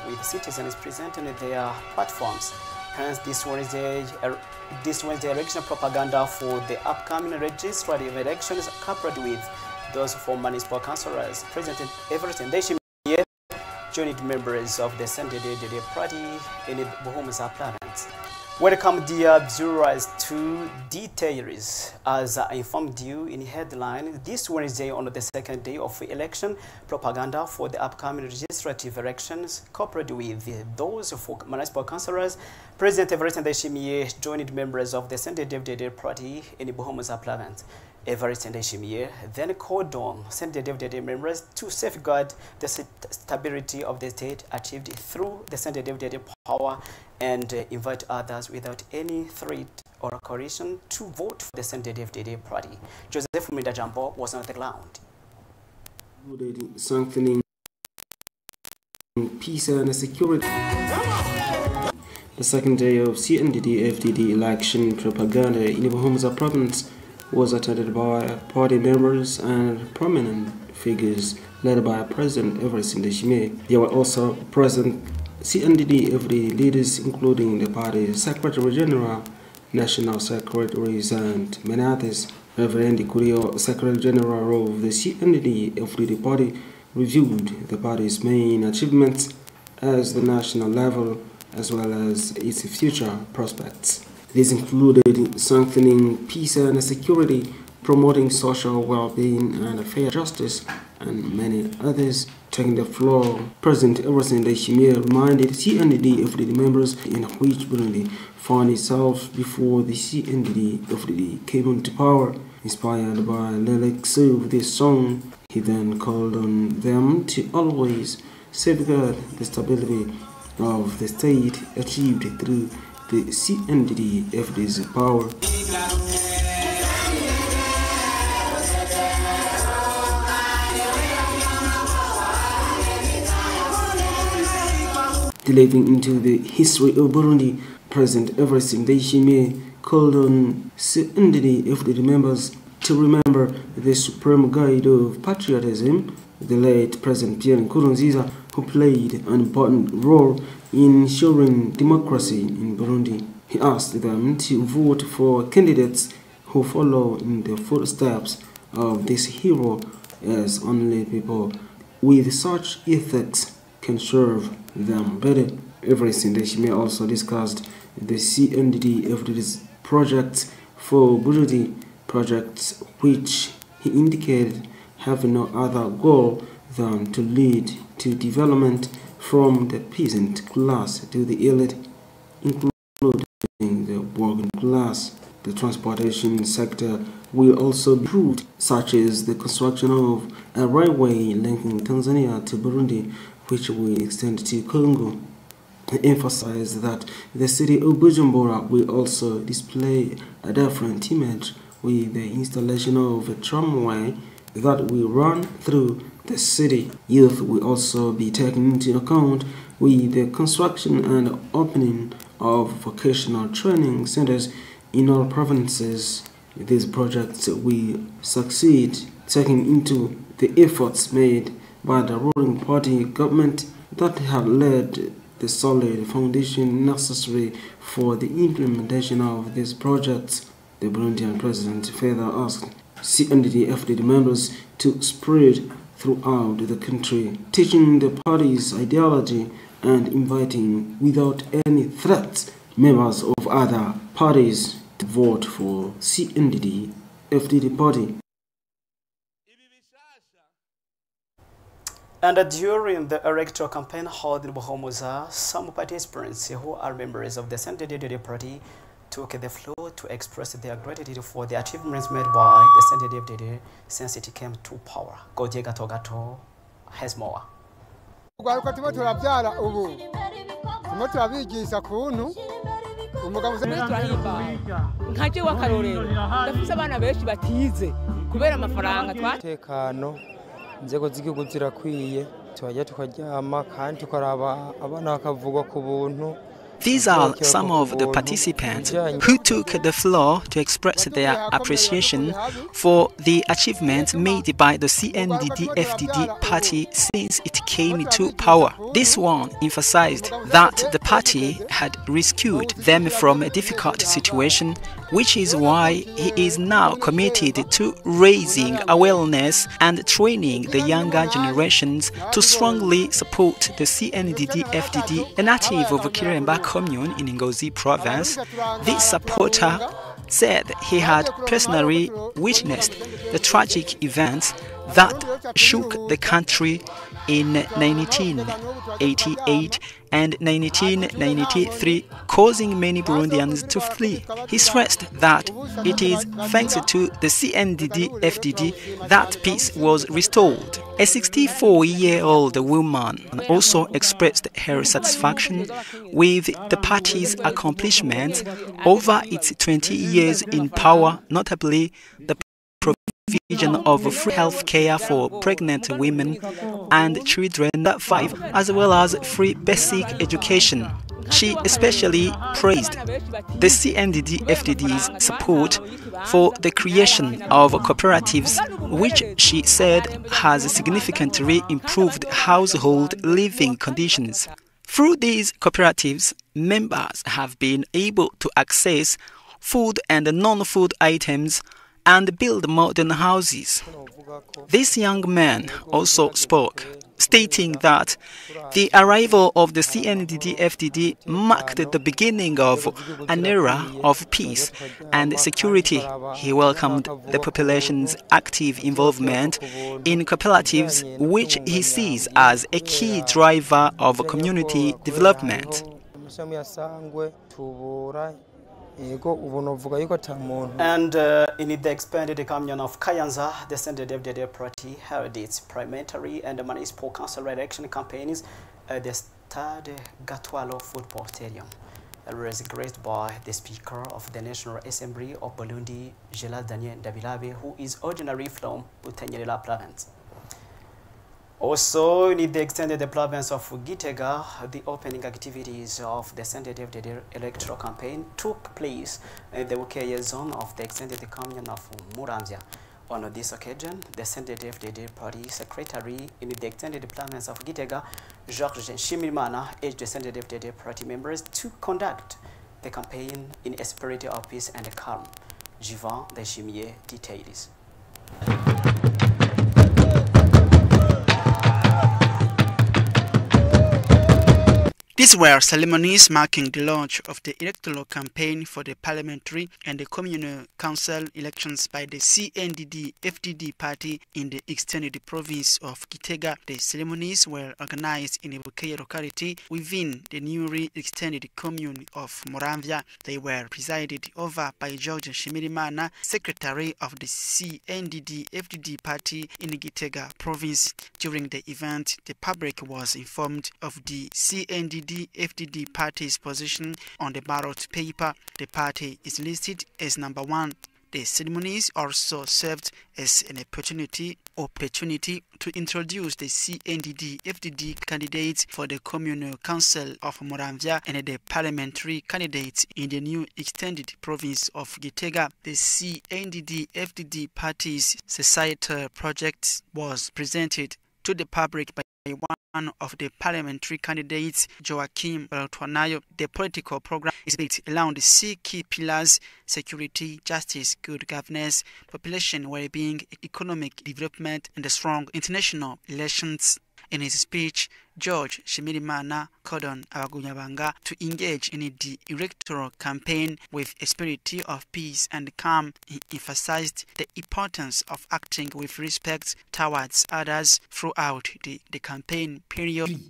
with citizens presenting their platforms. Hence, this Wednesday election propaganda for the upcoming legislative elections coupled with those for municipal councillors. President Everett Ndayishimiye joined members of the CNDD party in the Buhumuza province. Welcome, dear viewers, to details. As I informed you in headline, this Wednesday on the second day of election propaganda for the upcoming legislative elections, coupled with those for municipal councillors, President Everett Ndayishimiye joined members of the CNDD party in the Buhumuza province. Everett Ndayishimiye then called on CNDD members to safeguard the stability of the state achieved through the CNDD power and invite others without any threat or coercion to vote for the CNDD party. Joseph Mindajambo was on the ground. Strengthening peace and security. The second day of CNDD-FDD election propaganda in the Buhumuza province was attended by party members and prominent figures led by President Everett Ndayishimiye. There were also present CNDD-FDD leaders, including the party's Secretary General, National Secretaries, and many others. Reverend Kurio, Secretary General of the CNDD-FDD party, reviewed the party's main achievements at the national level as well as its future prospects. These included strengthening peace and security, promoting social well-being and fair justice, and many others. Taking the floor, President Everett Ndayishimiye reminded CNDD-FDD members in which Burundi found itself before the CNDD-FDD came into power. Inspired by lyrics of this song, he then called on them to always safeguard the stability of the state achieved through the CNDD-FDD's power. Delving into the history of Burundi, President Everett Ndayishimiye called on CNDD-FDD members to remember the supreme guide of patriotism, the late President Pierre Nkurunziza, who played an important role in ensuring democracy in Burundi. He asked them to vote for candidates who follow in the footsteps of this hero, as only people with such ethics can serve them better. Everett Ndayishimiye also discussed the CNDD-FDD's projects for Burundi, projects which he indicated have no other goal than to lead to development from the peasant class to the elite, including the working class. The transportation sector will also be improved, such as the construction of a railway linking Tanzania to Burundi, which will extend to Congo. He emphasized that the city of Bujumbura will also display a different image with the installation of a tramway that will run through the city. Youth will also be taken into account with the construction and opening of vocational training centers in all provinces. These projects will succeed, taking into the efforts made by the ruling party government that have laid the solid foundation necessary for the implementation of these projects. The Burundian president further asked CNDD-FDD members to spread throughout the country, teaching the party's ideology and inviting, without any threats, members of other parties to vote for CNDD-FDD party. And during the electoral campaign held in Buhumuza, some participants who are members of the CNDD party took the floor to express their gratitude for the achievements made by the CNDD since it came to power. Godier Gato has more. Inzego z'igihugu zirakwiye, tuhajya tukaryama kandi tukaraba abana bakavugwa ku buntu, These are some of the participants who took the floor to express their appreciation for the achievements made by the CNDD-FDD party since it came into power. This one emphasized that the party had rescued them from a difficult situation, which is why he is now committed to raising awareness and training the younger generations to strongly support the CNDD-FDD, a native of Kiremba commune in Ngozi province. This supporter said he had personally witnessed the tragic events that shook the country in 1988 and 1993, causing many Burundians to flee. He stressed that it is thanks to the CNDD-FDD that peace was restored. A 64-year-old woman also expressed her satisfaction with the party's accomplishments over its 20 years in power, notably the provision of free health care for pregnant women and children under 5, as well as free basic education. She especially praised the CNDD-FDD's support for the creation of cooperatives, which she said has significantly improved household living conditions. Through these cooperatives, members have been able to access food and non-food items and build modern houses. This young man also spoke, stating that the arrival of the CNDD-FDD marked the beginning of an era of peace and security. He welcomed the population's active involvement in cooperatives, which he sees as a key driver of community development. And in the expanded commune of Kayanza, the CNDD-FDD party held its parliamentary and municipal council election campaigns at the Stade Gatwalo Football Stadium. It was graced by the Speaker of the National Assembly of Burundi, Gérald Daniel Ndabilabe, who is originally from Butanyerera province. Also, in the extended province of Gitega, the opening activities of the CNDD-FDD electoral campaign took place in the Ukeye zone of the extended commune of Muramvya. On this occasion, the CNDD-FDD party secretary in the extended province of Gitega, Georges Nshimirimana, urged the CNDD-FDD party members to conduct the campaign in a spirit of peace and calm. Jivan Ndayishimiye details. These were ceremonies marking the launch of the electoral campaign for the parliamentary and the communal council elections by the CNDD-FDD party in the extended province of Gitega. The ceremonies were organized in a Bukeye locality within the newly extended commune of Muramvya. They were presided over by Georges Nshimirimana, secretary of the CNDD-FDD party in Gitega province. During the event, the public was informed of the CNDD-FDD party's position on the ballot paper. The party is listed as number 1. The ceremonies also served as an opportunity to introduce the CNDD-FDD candidates for the communal council of Muramvya and the parliamentary candidates in the new extended province of Gitega. The CNDD-FDD party's societal project was presented to the public by one of the parliamentary candidates, Joachim Baltwanayo. The political program is built around the 6 key pillars: security, justice, good governance, population well-being, economic development, and strong international relations. In his speech, Georges Nshimirimana called on Abagunyabanga to engage in the electoral campaign with a spirit of peace and calm. He emphasized the importance of acting with respect towards others throughout the campaign period.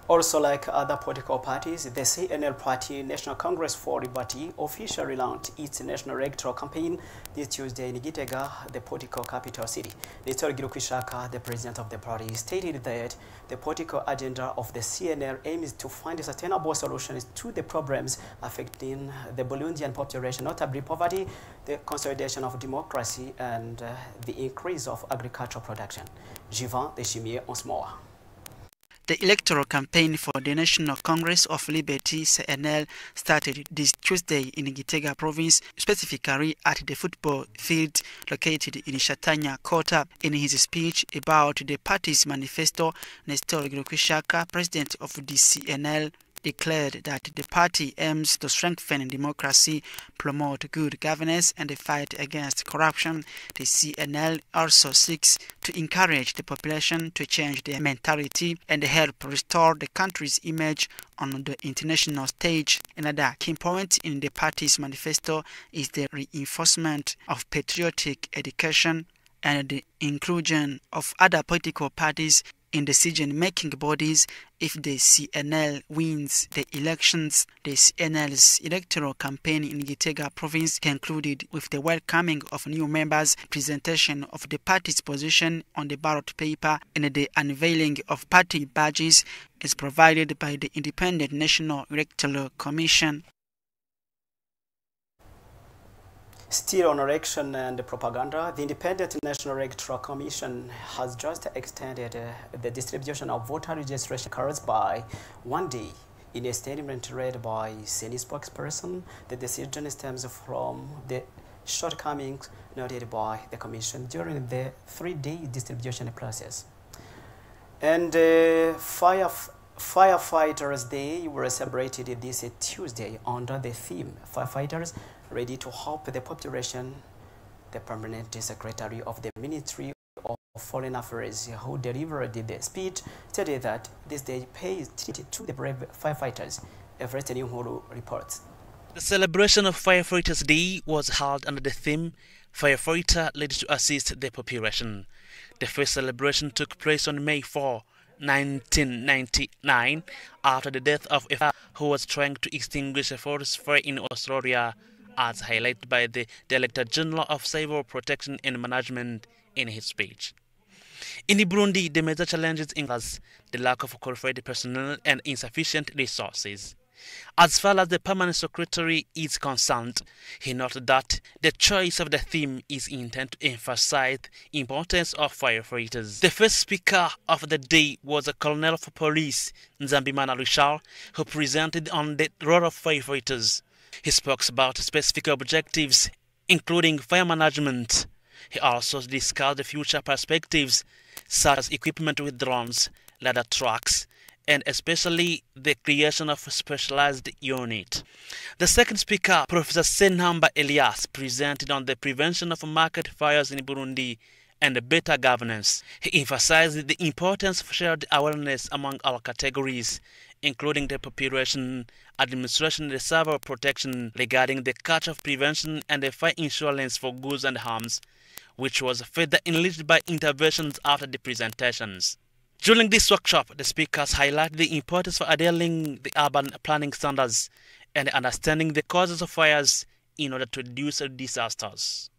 Also, like other political parties, the CNL Party National Congress for Liberty officially launched its national electoral campaign this Tuesday in Gitega, the political capital city. Nestor Girukishaka, the president of the party, stated that the political agenda of the CNL aims to find sustainable solutions to the problems affecting the Burundian population, notably poverty, the consolidation of democracy, and the increase of agricultural production. Jivan Deshimier once more. The electoral campaign for the National Congress of Liberty (CNL) started this Tuesday in Gitega province, specifically at the football field located in Shatanya Kota. In his speech about the party's manifesto, Nestor Girukishaka, president of the CNL, declared that the party aims to strengthen democracy, promote good governance, and fight against corruption. The CNL also seeks to encourage the population to change their mentality and help restore the country's image on the international stage. Another key point in the party's manifesto is the reinforcement of patriotic education and the inclusion of other political parties in decision-making bodies. If the CNL wins the elections, the CNL's electoral campaign in Gitega province concluded with the welcoming of new members, presentation of the party's position on the ballot paper, and the unveiling of party badges as provided by the Independent National Electoral Commission. Still on election and propaganda, the Independent National Electoral Commission has just extended the distribution of voter registration cards by 1 day. In a statement read by CENI spokesperson, the decision stems from the shortcomings noted by the Commission during the 3-day distribution process. And Firefighters Day was celebrated this Tuesday under the theme Firefighters Ready to Help the Population. The permanent secretary of the Ministry of Foreign Affairs, who delivered the speech, stated that this day pays tribute to the brave firefighters. Everett Nyuhuru reports. The celebration of Firefighters Day was held under the theme Firefighter Ready to Assist the Population. The first celebration took place on May 4, 1999, after the death of a firefighter who was trying to extinguish a forest fire in Australia, as highlighted by the Director General of Civil Protection and Management in his speech. In Burundi, the major challenges include the lack of qualified personnel and insufficient resources. As far as the permanent secretary is concerned, he noted that the choice of the theme is intended to emphasize the importance of firefighters. The first speaker of the day was a colonel of police, Nzambimana Richard, who presented on the role of firefighters. He spoke about specific objectives, including fire management. He also discussed the future perspectives, such as equipment with drones, ladder trucks, and especially the creation of a specialized unit. The second speaker, Professor Senhamba Elias, presented on the prevention of market fires in Burundi and better governance. He emphasized the importance of shared awareness among our categories, including the population, administration, and civil protection regarding the culture of prevention and the fire insurance for goods and harms, which was further enriched by interventions after the presentations. During this workshop, the speakers highlighted the importance of adhering the urban planning standards and understanding the causes of fires in order to reduce disasters.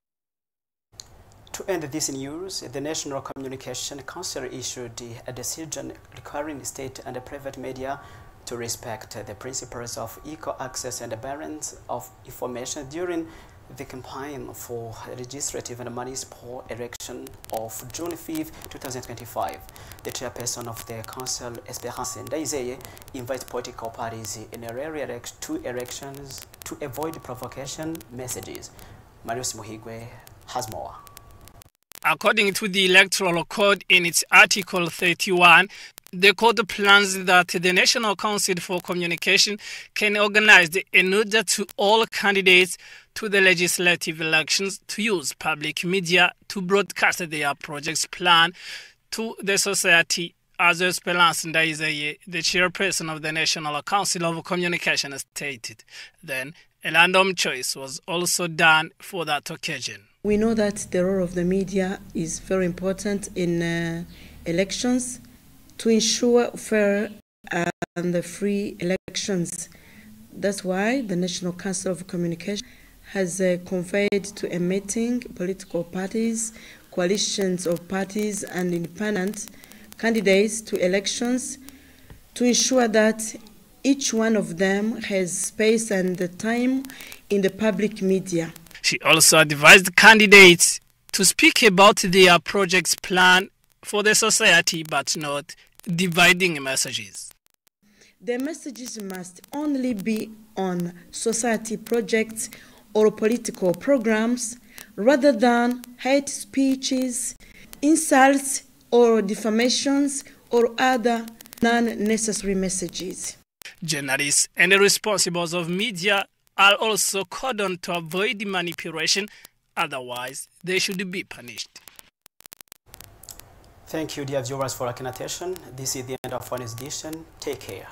To end this news, the National Communication Council issued a decision requiring state and private media to respect the principles of equal access and balance of information during the campaign for legislative and municipal election of June 5, 2025. The chairperson of the council, Esperance Ndaizeye, invites political parties in two elections to avoid provocation messages. Marius Muhigwe has more. According to the Electoral Code in its Article 31, the code plans that the National Council for Communication can organize in order to all candidates to the legislative elections to use public media to broadcast their projects plan to the society, as Esperance Ndaizeye, the chairperson of the National Council of Communication, stated. Then, a random choice was also done for that occasion. We know that the role of the media is very important in elections to ensure fair and the free elections. That's why the National Council of Communication has conveyed to a meeting political parties, coalitions of parties and independent candidates to elections to ensure that each one of them has space and time in the public media. She also advised candidates to speak about their project's plan for the society, but not dividing messages. The messages must only be on society projects or political programs rather than hate speeches, insults or defamations or other non-necessary messages. Journalists and the responsibles of media are also called on to avoid manipulation, otherwise they should be punished. Thank you, dear viewers, for your attention. This is the end of our edition. Take care.